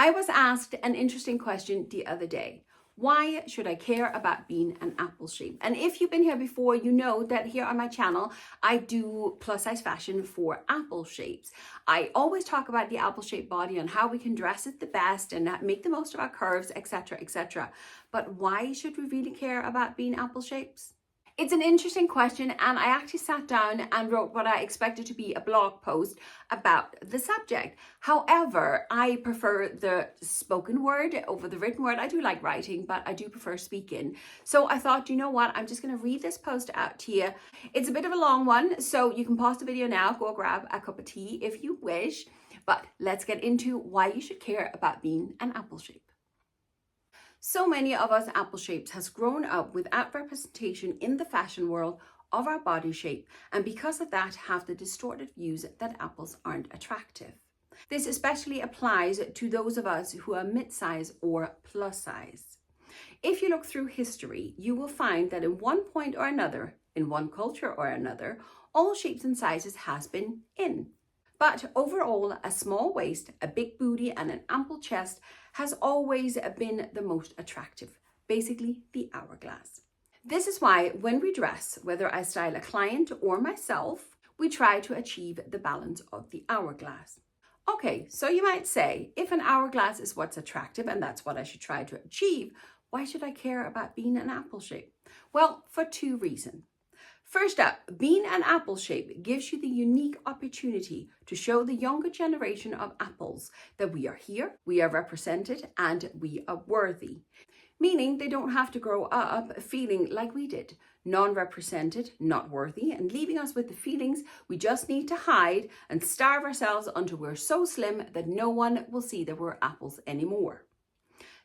I was asked an interesting question the other day. Why should I care about being an apple shape? And if you've been here before, you know that here on my channel, I do plus size fashion for apple shapes. I always talk about the apple shaped body and how we can dress it the best and make the most of our curves, etc., etc. But why should we really care about being apple shapes? It's an interesting question, and I actually sat down and wrote what I expected to be a blog post about the subject. However, I prefer the spoken word over the written word. I do like writing, but I do prefer speaking. So I thought, you know what, I'm just going to read this post out to you. It's a bit of a long one, so you can pause the video now, go grab a cup of tea if you wish. But let's get into why you should care about being an apple shape. So many of us apple shapes has grown up without representation in the fashion world of our body shape, and because of that have the distorted views that apples aren't attractive. This especially applies to those of us who are mid-size or plus size. If you look through history, you will find that in one point or another, in one culture or another, all shapes and sizes has been in. But overall, a small waist, a big booty, and an ample chest has always been the most attractive, basically the hourglass. This is why when we dress, whether I style a client or myself, we try to achieve the balance of the hourglass. Okay, so you might say, if an hourglass is what's attractive and that's what I should try to achieve, why should I care about being an apple shape? Well, for two reasons. First up, being an apple shape gives you the unique opportunity to show the younger generation of apples that we are here, we are represented, and we are worthy. Meaning they don't have to grow up feeling like we did, non-represented, not worthy, and leaving us with the feelings we just need to hide and starve ourselves until we're so slim that no one will see that we're apples anymore.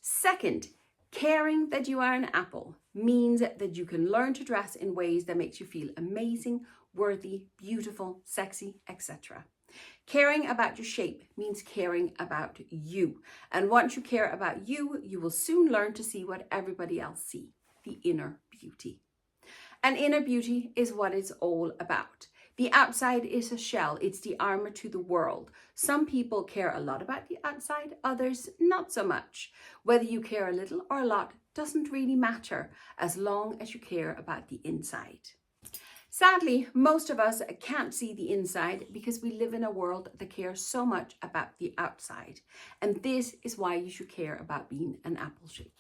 Second, caring that you are an apple means that you can learn to dress in ways that makes you feel amazing, worthy, beautiful, sexy, etc. Caring about your shape means caring about you. And once you care about you, you will soon learn to see what everybody else sees, the inner beauty. And inner beauty is what it's all about. The outside is a shell. It's the armor to the world. Some people care a lot about the outside, others not so much. Whether you care a little or a lot doesn't really matter as long as you care about the inside. Sadly, most of us can't see the inside because we live in a world that cares so much about the outside. And this is why you should care about being an apple shape.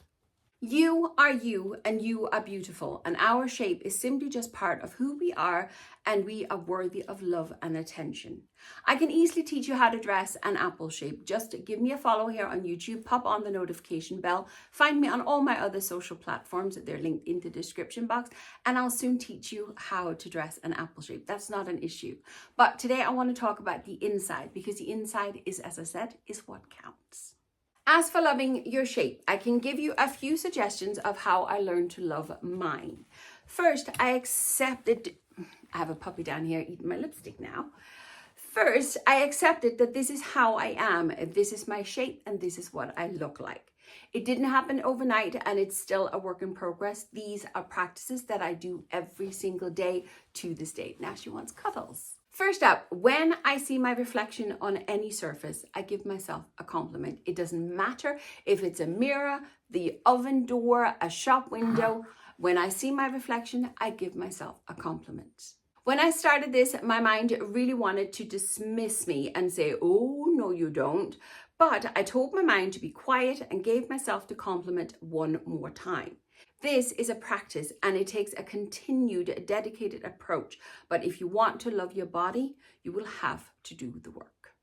You are you and you are beautiful, and our shape is simply just part of who we are, and we are worthy of love and attention. I can easily teach you how to dress an apple shape. Just give me a follow here on YouTube, pop on the notification bell, find me on all my other social platforms, they're linked in the description box, and I'll soon teach you how to dress an apple shape. That's not an issue. But today I want to talk about the inside, because the inside is, as I said, is what counts. As for loving your shape, I can give you a few suggestions of how I learned to love mine. First, I accepted, I have a puppy down here eating my lipstick now. First, I accepted that this is how I am, this is my shape, and this is what I look like. It didn't happen overnight, and it's still a work in progress. These are practices that I do every single day to this day. Now she wants cuddles. First up, when I see my reflection on any surface, I give myself a compliment. It doesn't matter if it's a mirror, the oven door, a shop window. When I see my reflection, I give myself a compliment. When I started this, my mind really wanted to dismiss me and say, oh, no, you don't. But I told my mind to be quiet and gave myself the compliment one more time. This is a practice, and it takes a continued, dedicated approach. But if you want to love your body, you will have to do the work.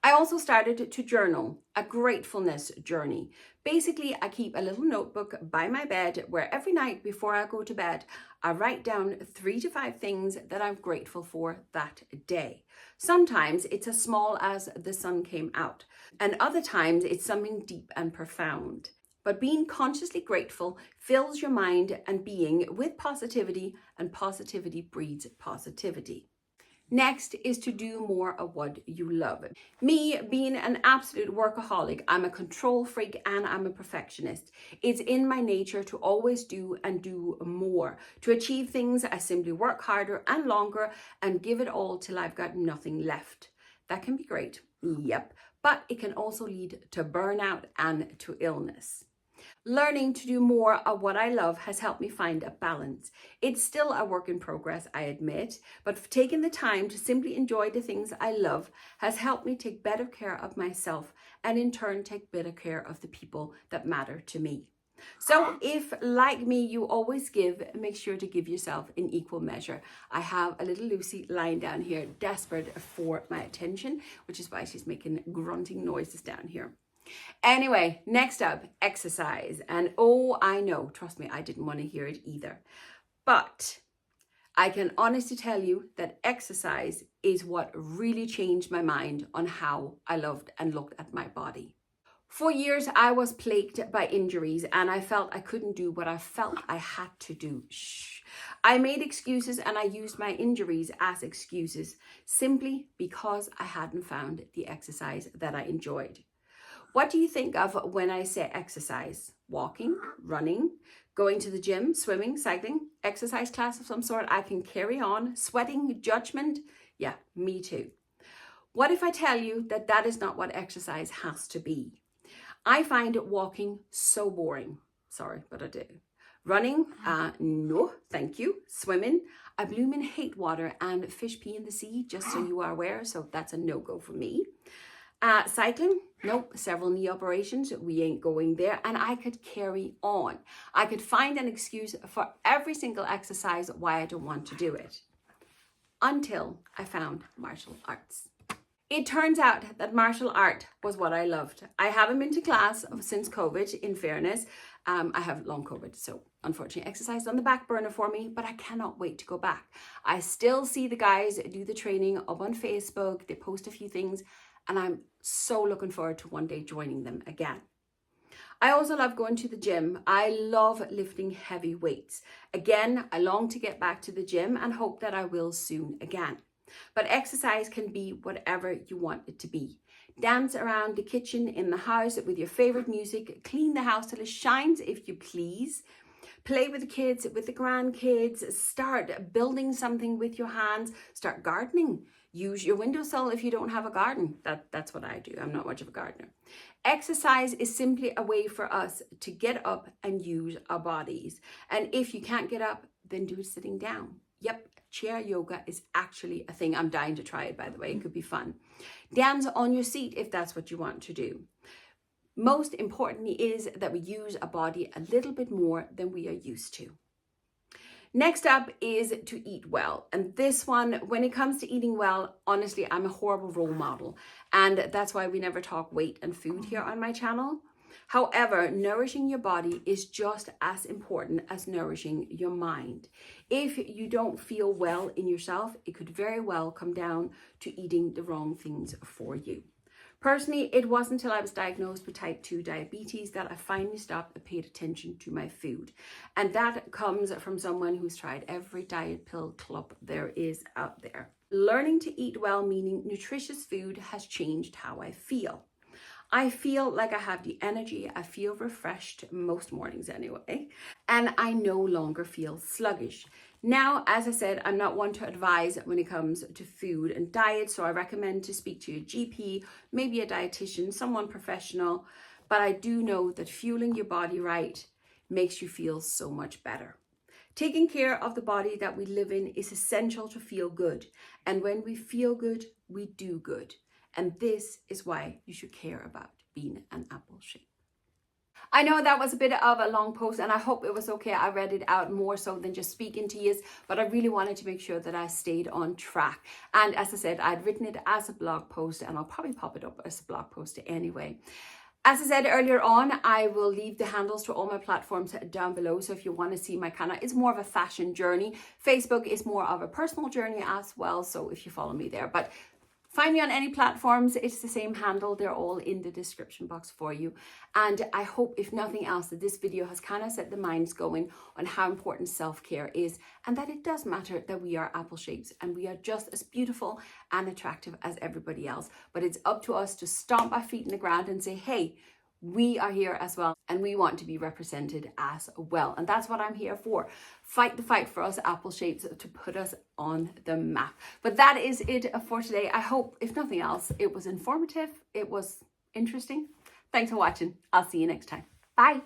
I also started to journal, a gratefulness journey. Basically, I keep a little notebook by my bed where every night before I go to bed, I write down 3 to 5 things that I'm grateful for that day. Sometimes it's as small as the sun came out, and other times it's something deep and profound. But being consciously grateful fills your mind and being with positivity, and positivity breeds positivity. Next is to do more of what you love. Me being an absolute workaholic, I'm a control freak and I'm a perfectionist. It's in my nature to always do and do more. To achieve things, I simply work harder and longer and give it all till I've got nothing left. That can be great, yep. but it can also lead to burnout and to illness. Learning to do more of what I love has helped me find a balance. It's still a work in progress, I admit, but taking the time to simply enjoy the things I love has helped me take better care of myself and in turn take better care of the people that matter to me. So if, like me, you always give, make sure to give yourself in equal measure. I have a little Lucy lying down here, desperate for my attention, which is why she's making grunting noises down here. Anyway, next up, exercise. And oh, I know, trust me, I didn't want to hear it either. But I can honestly tell you that exercise is what really changed my mind on how I loved and looked at my body. For years, I was plagued by injuries and I felt I couldn't do what I felt I had to do. I made excuses and I used my injuries as excuses simply because I hadn't found the exercise that I enjoyed. What do you think of when I say exercise? Walking, running, going to the gym, swimming, cycling, exercise class of some sort I can carry on, sweating, judgment? Yeah, me too. What if I tell you that that is not what exercise has to be? I find walking so boring. Sorry, but I do. Running, no, thank you. Swimming, I bloomin' hate water and fish pee in the sea, just so you are aware, so that's a no-go for me. Cycling, nope, several knee operations, we ain't going there. And I could carry on. I could find an excuse for every single exercise why I don't want to do it. Until I found martial arts. It turns out that martial art was what I loved. I haven't been to class since COVID, in fairness. I have long COVID, so unfortunately exercise on the back burner for me, but I cannot wait to go back. I still see the guys do the training up on Facebook. They post a few things, and I'm so looking forward to one day joining them again. I also love going to the gym. I love lifting heavy weights. Again, I long to get back to the gym and hope that I will soon again. But exercise can be whatever you want it to be. Dance around the kitchen, in the house with your favorite music, clean the house till it shines if you please. Play with the kids, with the grandkids, start building something with your hands, start gardening. Use your windowsill if you don't have a garden. That's what I do. I'm not much of a gardener. Exercise is simply a way for us to get up and use our bodies. And if you can't get up, then do it sitting down. Yep, chair yoga is actually a thing. I'm dying to try it, by the way. It could be fun. Dance on your seat if that's what you want to do. Most importantly is that we use our body a little bit more than we are used to. Next up is to eat well. And this one, when it comes to eating well, honestly, I'm a horrible role model. And that's why we never talk weight and food here on my channel. However, nourishing your body is just as important as nourishing your mind. If you don't feel well in yourself, it could very well come down to eating the wrong things for you. Personally, it wasn't until I was diagnosed with type 2 diabetes that I finally stopped and paid attention to my food. And that comes from someone who's tried every diet pill club there is out there. Learning to eat well, meaning nutritious food, has changed how I feel. I feel like I have the energy, I feel refreshed most mornings anyway, and I no longer feel sluggish. Now, as I said, I'm not one to advise when it comes to food and diet, so I recommend to speak to your GP, maybe a dietitian, someone professional, but I do know that fueling your body right makes you feel so much better. Taking care of the body that we live in is essential to feel good, and when we feel good, we do good. And this is why you should care about being an apple shape. I know that was a bit of a long post and I hope it was okay. I read it out more so than just speaking to you, but I really wanted to make sure that I stayed on track. And as I said, I'd written it as a blog post and I'll probably pop it up as a blog post anyway. As I said earlier on, I will leave the handles to all my platforms down below. So if you want to see my kind of, it's more of a fashion journey. Facebook is more of a personal journey as well. So if you follow me there, but find me on any platforms, it's the same handle. They're all in the description box for you. And I hope, if nothing else, that this video has kind of set the minds going on how important self-care is and that it does matter that we are apple shapes and we are just as beautiful and attractive as everybody else. But it's up to us to stomp our feet in the ground and say, hey, we are here as well, and we want to be represented as well. And that's what I'm here for. Fight the fight for us apple shapes to put us on the map. But that is it for today. I hope, if nothing else, it was informative. It was interesting. Thanks for watching. I'll see you next time. Bye.